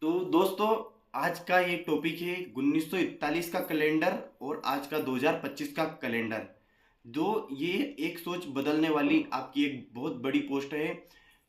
तो दोस्तों, आज का ये टॉपिक है 1941 का कैलेंडर और आज का 2025 का कैलेंडर। ये एक सोच बदलने वाली आपकी एक बहुत बड़ी पोस्ट है।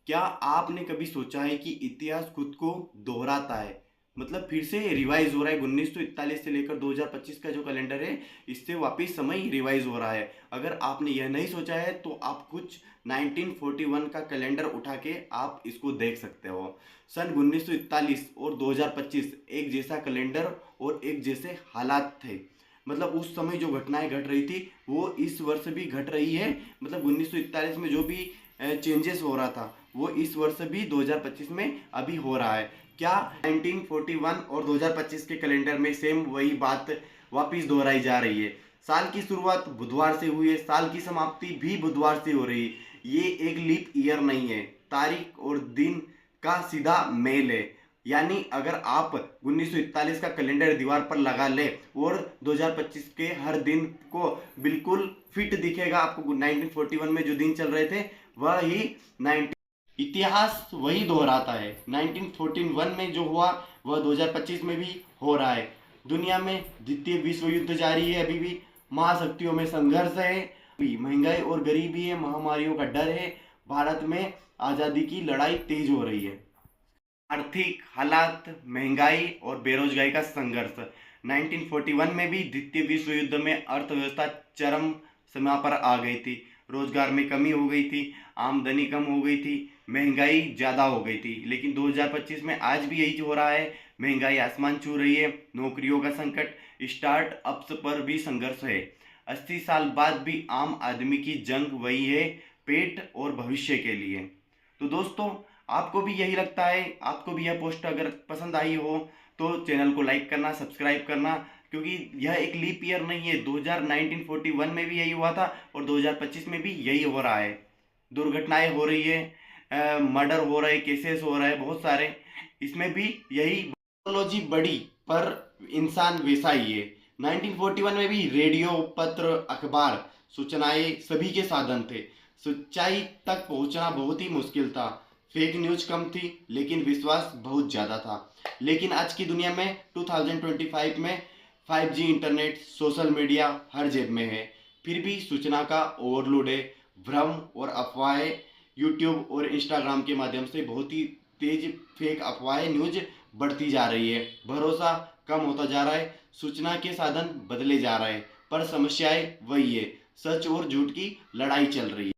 क्या आपने कभी सोचा है कि इतिहास खुद को दोहराता है? मतलब फिर से रिवाइज हो रहा है। 1941 से लेकर 2025 का जो कैलेंडर है, इससे वापस समय रिवाइज हो रहा है। अगर आपने यह नहीं सोचा है तो आप कुछ 1941 का कैलेंडर उठा के आप इसको देख सकते हो। सन 1941 और 2025 एक जैसा कैलेंडर और एक जैसे हालात थे। मतलब उस समय जो घटनाएं घट रही थी वो इस वर्ष भी घट रही है। मतलब 1941 में जो भी चेंजेस हो रहा था वो इस वर्ष भी 2025 में अभी हो रहा है। क्या 1941 और 2025 के कैलेंडर में सेम वही बात वापिस दोहराई जा रही है? साल की शुरुआत बुधवार से हुई है, साल की समाप्ति भी बुधवार से हो रही है। ये एक लीप ईयर नहीं है, तारीख और दिन का सीधा मेल है। यानी अगर आप 1941 का कैलेंडर दीवार पर लगा ले और 2025 के हर दिन को बिल्कुल फिट दिखेगा आपको। 1941 में जो दिन चल रहे थे वह ही 19 इतिहास वही दोहराता है। 1941 में जो हुआ वह 2025 में भी हो रहा है। दुनिया में द्वितीय विश्व युद्ध जारी है, अभी भी महाशक्तियों में संघर्ष है, महंगाई और गरीबी है, महामारियों का डर है, भारत में आज़ादी की लड़ाई तेज हो रही है। आर्थिक हालात, महंगाई और बेरोजगारी का संघर्ष। 1941 में भी द्वितीय विश्व युद्ध में अर्थव्यवस्था चरम सीमा पर आ गई थी। रोजगार में कमी हो गई थी, आमदनी कम हो गई थी, महंगाई ज़्यादा हो गई थी। लेकिन 2025 में आज भी यही हो रहा है। महंगाई आसमान छू रही है, नौकरियों का संकट, स्टार्टअप्स पर भी संघर्ष है। 80 साल बाद भी आम आदमी की जंग वही है, पेट और भविष्य के लिए। तो दोस्तों, आपको भी यही लगता है? आपको भी यह पोस्ट अगर पसंद आई हो तो चैनल को लाइक करना, सब्सक्राइब करना, क्योंकि यह एक लीप ईयर नहीं है। 1941 में भी यही हुआ था और 2025 में भी यही हो रहा है। दुर्घटनाएं हो रही है, मर्डर हो रहे, केसेस हो रहे बहुत सारे। इसमें भी यही टेक्नोलॉजी बढ़ी पर इंसान वैसा ही है। 1941 में भी रेडियो, पत्र, अखबार, सूचनाएं सभी के साधन थे। सच्चाई तक पहुंचना बहुत ही मुश्किल था। फेक न्यूज कम थी लेकिन विश्वास बहुत ज़्यादा था। लेकिन आज की दुनिया में 2025 में 5G इंटरनेट, सोशल मीडिया हर जेब में है। फिर भी सूचना का ओवरलोड है। भ्रम और अफवाहें यूट्यूब और इंस्टाग्राम के माध्यम से बहुत ही तेज फेक अफवाहें न्यूज बढ़ती जा रही है। भरोसा कम होता जा रहा है, सूचना के साधन बदले जा रहे हैं पर समस्याएं वही है। सच और झूठ की लड़ाई चल रही है।